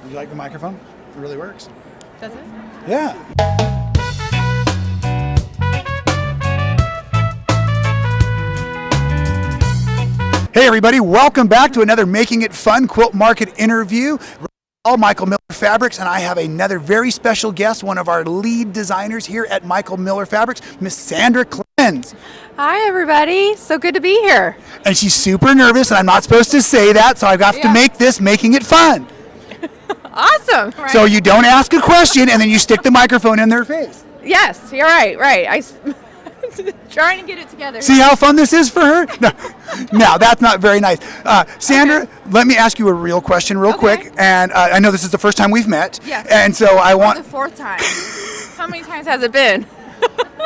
You like the microphone? It really works. Does it? Yeah. Hey everybody, welcome back to another Making It Fun Quilt Market interview. Michael Miller Fabrics, and I have another very special guest, one of our lead designers here at Michael Miller Fabrics, Miss Sandra Clemons. Hi everybody, so good to be here. And she's super nervous, and I'm not supposed to say that, so I've got to make this Making It Fun. Awesome. Right. So you don't ask a question, and then you stick the microphone in their face. Yes, you're right. Trying to get it together. See how fun this is for her? No, that's not very nice. Sandra, let me ask you a real question real quick. And I know this is the first time we've met. Yes. And so I want... the fourth time. How many times has it been?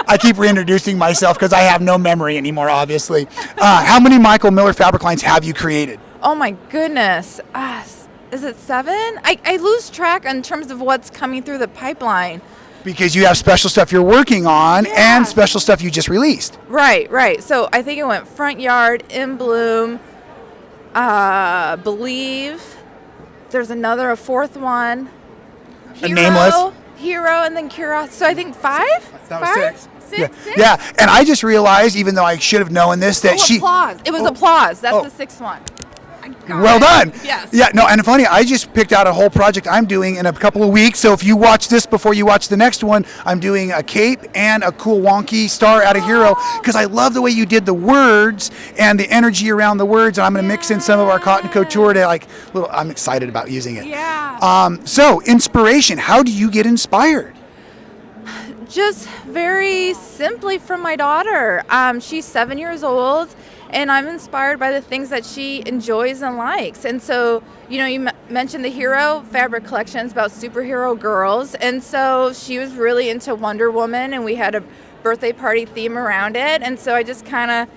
I keep reintroducing myself because I have no memory anymore, obviously. How many Michael Miller fabric lines have you created? Oh my goodness. Is it 7? I lose track in terms of what's coming through the pipeline. Because you have special stuff you're working on and special stuff you just released. Right. So I think it went Front Yard, In Bloom, Believe. There's a fourth one. Hero, Nameless. Hero, and then Curiosity. So I think 5? That was 5? 6. 6? Yeah, and I just realized, even though I should have known this, that Applause. It was Applause. That's the 6th one. Well done. Yes. Yeah, no, and funny, I just picked out a whole project I'm doing in a couple of weeks. So if you watch this before you watch the next one, I'm doing a cape and a cool wonky star out of Hero because I love the way you did the words and the energy around the words. And I'm going to mix in some of our cotton couture to I'm excited about using it. Yeah. So inspiration, how do you get inspired? Just very simply from my daughter. She's 7 years old. And I'm inspired by the things that she enjoys and likes. And so, you mentioned the Hero fabric collections about superhero girls. And so she was really into Wonder Woman, and we had a birthday party theme around it. And so I just that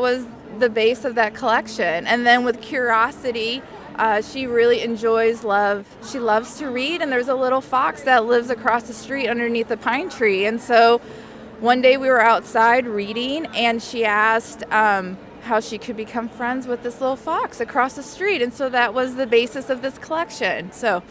was the base of that collection. And then with Curiosity, she really she loves to read. And there's a little fox that lives across the street underneath the pine tree. And so one day we were outside reading, and she asked how she could become friends with this little fox across the street. And so that was the basis of this collection. So,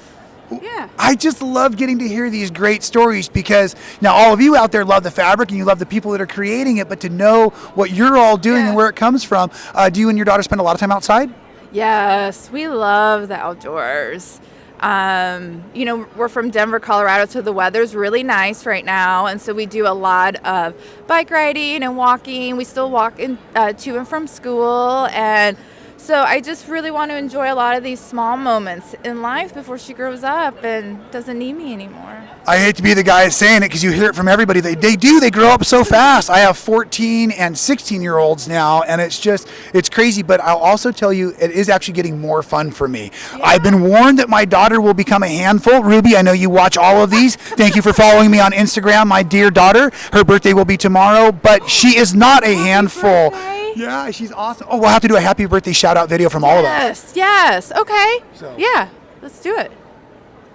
yeah. I just love getting to hear these great stories because now all of you out there love the fabric and you love the people that are creating it, but to know what you're all doing and where it comes from. Do you and your daughter spend a lot of time outside? Yes, we love the outdoors. We're from Denver, Colorado, so the weather's really nice right now. And so we do a lot of bike riding and walking. We still walk to and from school. And so I just really want to enjoy a lot of these small moments in life before she grows up and doesn't need me anymore. I hate to be the guy saying it because you hear it from everybody. They grow up so fast. I have 14 and 16-year-olds now, and it's crazy. But I'll also tell you, it is actually getting more fun for me. Yeah. I've been warned that my daughter will become a handful. Ruby, I know you watch all of these. Thank you for following me on Instagram, my dear daughter. Her birthday will be tomorrow, but she is not a handful. Birthday. Yeah, she's awesome. Oh, we'll have to do a happy birthday shout-out video from all of us. Yes, okay. Yeah, let's do it.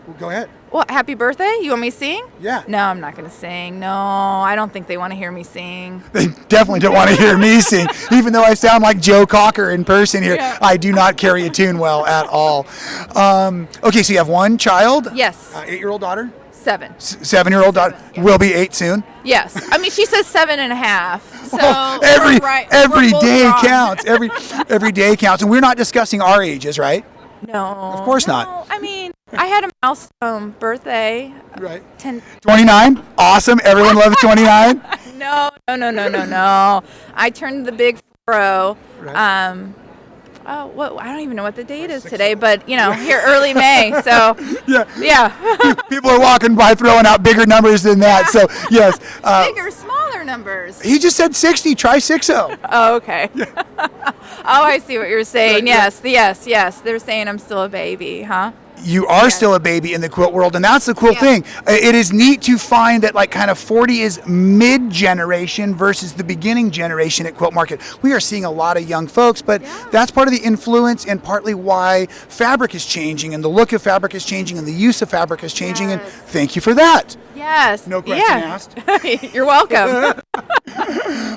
Well, go ahead. Well, happy birthday. You want me to sing? Yeah. No, I'm not going to sing. No, I don't think they want to hear me sing. They definitely don't want to hear me sing. Even though I sound like Joe Cocker in person here, I do not carry a tune well at all. Okay, so you have one child? Yes. 8-year-old daughter? 7. 7-year-old daughter will be 8 soon. Yes, I mean she says 7.5. So every day counts. Every day counts, and we're not discussing our ages, right? No, of course not. I mean, I had a milestone birthday. Right. 29. Awesome. Everyone loves 29. No. I turned the big 4-0. Right. I don't even know what the date is today, but here early May. So yeah. People are walking by throwing out bigger numbers than that. So yes. Bigger, smaller numbers. He just said 60. Try 60. Oh, okay. Oh, I see what you're saying. Yes. They're saying I'm still a baby, huh? You are still a baby in the quilt world, and that's the cool thing. It is neat to find that kind of 40 is mid-generation versus the beginning generation at Quilt Market. We are seeing a lot of young folks, but that's part of the influence and partly why fabric is changing and the look of fabric is changing and the use of fabric is changing, and thank you for that. Yes. No question asked. You're welcome.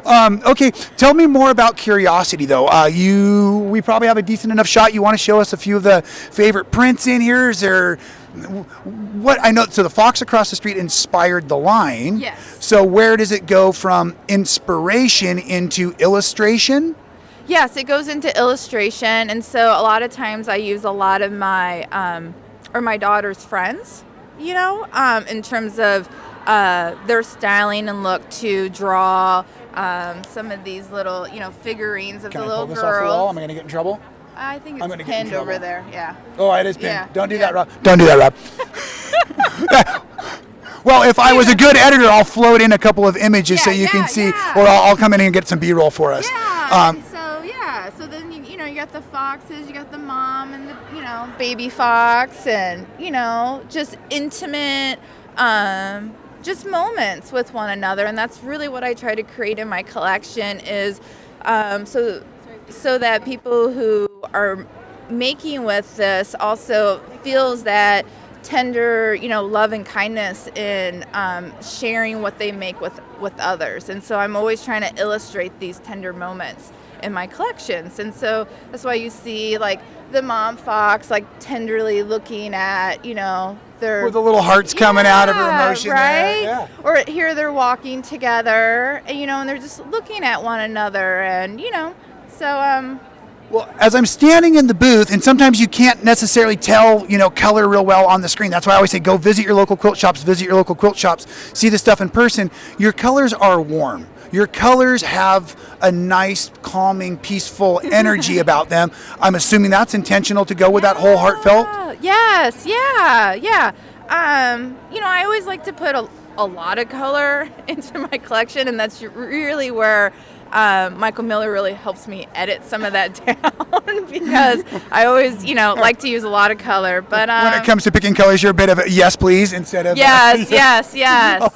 Okay, tell me more about Curiosity, though. We probably have a decent enough shot. You want to show us a few of the favorite prints in here? Is there what I know? So the fox across the street inspired the line. Yes. So where does it go from inspiration into illustration? Yes, it goes into illustration, and so a lot of times I use a lot of my or my daughter's friends, in terms of their styling and look to draw some of these little, figurines of Can the I little pull this off the wall? girls. Am I going to get in trouble? I think I'm it's gonna get in pinned over trouble. there. Yeah. Oh, it is pinned. Yeah. Don't do Yeah. that, Rob. Don't do that, Rob. Well, if I was a good editor, I'll float in a couple of images so you can see, or I'll come in and get some B-roll for us. Yeah. So then you got the foxes, you got the mom and the baby fox, and just intimate, just moments with one another, and that's really what I try to create in my collection is so that people who are making with this also feels that tender, love and kindness in sharing what they make with others. And so I'm always trying to illustrate these tender moments in my collections. And so that's why you see like the mom fox like tenderly looking at, their With the little hearts coming out of her emotion. right? There. Yeah. Or here they're walking together, and they're just looking at one another, and so Well, as I'm standing in the booth, and sometimes you can't necessarily tell, color real well on the screen. That's why I always say go visit your local quilt shops, see the stuff in person. Your colors are warm. Your colors have a nice, calming, peaceful energy about them. I'm assuming that's intentional to go with that whole heartfelt. Yes, yeah. I always like to put a lot of color into my collection, and that's really where Michael Miller really helps me edit some of that down because I always, like to use a lot of color. But when it comes to picking colors, you're a bit of a yes, please, instead of yes.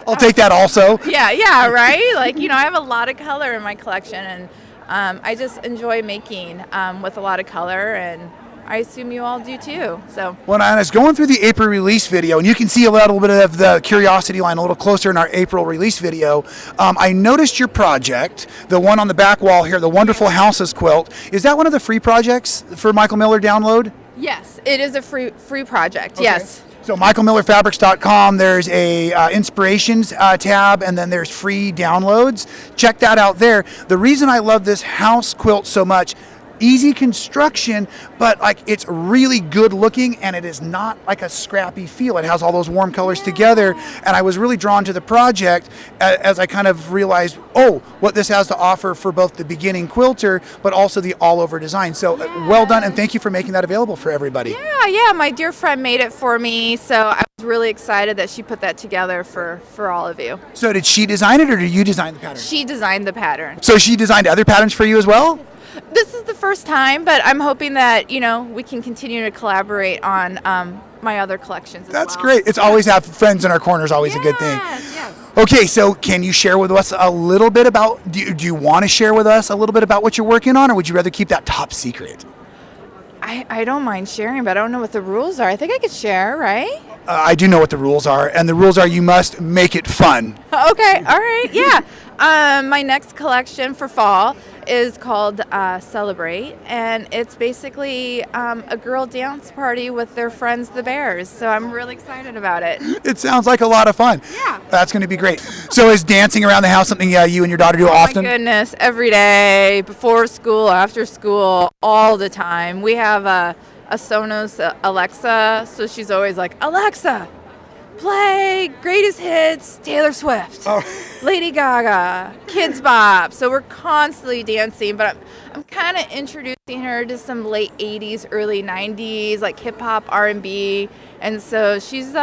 I'll take that also. Yeah, right. Like I have a lot of color in my collection, and I just enjoy making with a lot of color, and I assume you all do too. So When I was going through the April release video, and you can see a little bit of the Curiosity line a little closer in our April release video, I noticed your project, the one on the back wall here, the Wonderful Houses quilt. Is that one of the free projects for Michael Miller download? yes, it is a free project. Okay. Yes. So michaelmillerfabrics.com, there's a inspirations tab, and then there's free downloads. Check that out there. The reason I love this house quilt so much, easy construction, but like it's really good looking, and it is not like a scrappy feel. It has all those warm colors together, and I was really drawn to the project as I kind of realized, what this has to offer for both the beginning quilter, but also the all-over design. So well done, and thank you for making that available for everybody. Yeah, my dear friend made it for me, so I was really excited that she put that together for all of you. So did she design it, or did you design the pattern? She designed the pattern. So she designed other patterns for you as well? This is the first time, but I'm hoping that, we can continue to collaborate on my other collections as That's well. great. It's always have friends in our corner is always a good thing. Yes. Okay, so can you share with us a little bit about, do you want to share with us a little bit about what you're working on, or would you rather keep that top secret? I don't mind sharing, but I don't know what the rules are. I think I could share, right? I do know what the rules are, and the rules are you must make it fun. Okay, all right, yeah. My next collection for fall is called Celebrate, and it's basically a girl dance party with their friends, the Bears. So I'm really excited about it. It sounds like a lot of fun. Yeah. That's going to be great. So is dancing around the house something you and your daughter do often? My goodness, every day, before school, after school, all the time. We have a Sonos Alexa, so she's always like, Alexa, play Greatest Hits, Taylor Swift, Lady Gaga, Kids Bop. So we're constantly dancing, but I'm kind of introducing her to some late 80s, early 90s, like hip hop, R&B. And so she's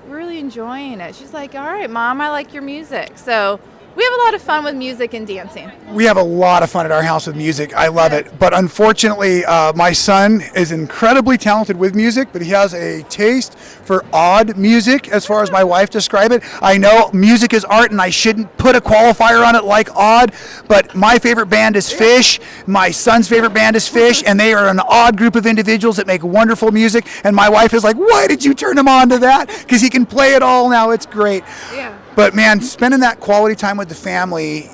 really enjoying it. She's like, all right, Mom, I like your music. So we have a lot of fun with music and dancing. We have a lot of fun at our house with music. I love it. But unfortunately, my son is incredibly talented with music, but he has a taste for odd music, as far as my wife described it. I know music is art, and I shouldn't put a qualifier on it like odd, but my favorite band is Fish. My son's favorite band is Fish, and they are an odd group of individuals that make wonderful music. And my wife is like, why did you turn him on to that? Because he can play it all now. It's great. Yeah. But man, spending that quality time with the family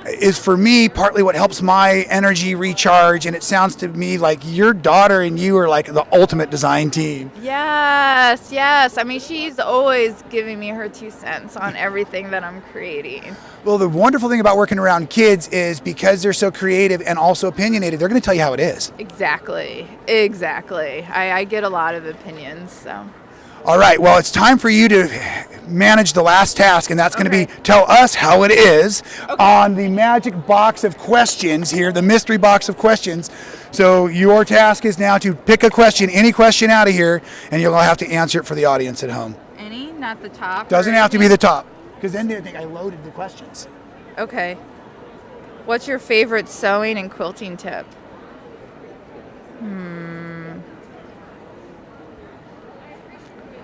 is for me partly what helps my energy recharge. And it sounds to me like your daughter and you are like the ultimate design team. Yes, yes. I mean, she's always giving me her 2 cents on everything that I'm creating. Well, the wonderful thing about working around kids is because they're so creative and also opinionated, they're going to tell you how it is. Exactly, exactly. I get a lot of opinions, so. All right, well, it's time for you to manage the last task, and that's going to be tell us how it is on the magic box of questions here, the mystery box of questions. So your task is now to pick a question, any question out of here, and you'll have to answer it for the audience at home. Any? Not the top? Doesn't have to be the top, because then they think I loaded the questions. Okay. What's your favorite sewing and quilting tip?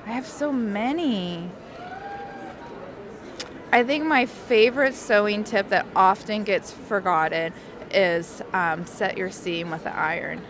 I have so many. I think my favorite sewing tip that often gets forgotten is set your seam with an iron.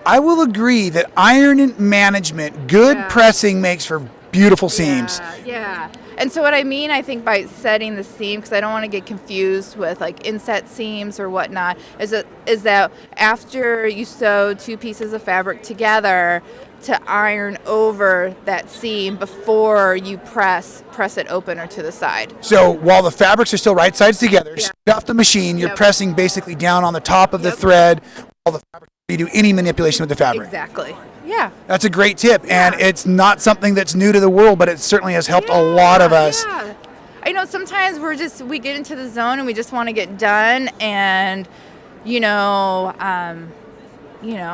I will agree that iron management, good pressing makes for beautiful seams. Yeah. And so what I mean, I think by setting the seam, because I don't want to get confused with like inset seams or whatnot, is that after you sew 2 pieces of fabric together, to iron over that seam before you press it open or to the side. So while the fabrics are still right sides together, straight off the machine, you're pressing basically down on the top of the thread while the fabric, you do any manipulation with the fabric. Exactly. Yeah. That's a great tip, and it's not something that's new to the world, but it certainly has helped a lot of us. Yeah. I know sometimes we get into the zone and we just want to get done, and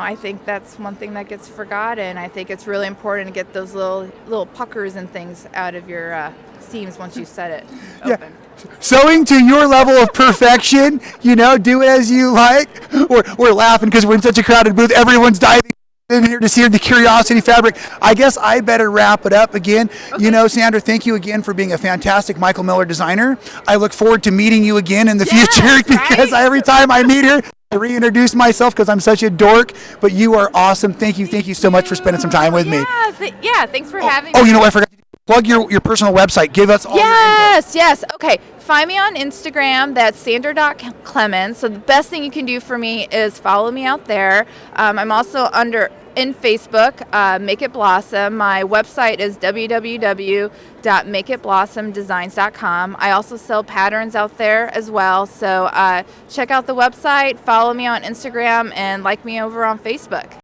I think that's one thing that gets forgotten. I think it's really important to get those little puckers and things out of your seams once you set it open. Sewing to your level of perfection, do it as you like. We're laughing because we're in such a crowded booth. Everyone's diving in here to see the Curiosity fabric. I guess I better wrap it up again. Sandra, thank you again for being a fantastic Michael Miller designer. I look forward to meeting you again in the future because every time I meet her, I reintroduce myself because I'm such a dork, but you are awesome. Thank you so much for spending some time with me. Thanks for having me. Oh, you know what? I forgot to plug your personal website. Give us all your info. Yes. Okay. Find me on Instagram. That's Sandra.Clemons. So the best thing you can do for me is follow me out there. I'm also in Facebook, Make It Blossom. My website is www.makeitblossomdesigns.com. I also sell patterns out there as well. So check out the website, follow me on Instagram, and like me over on Facebook.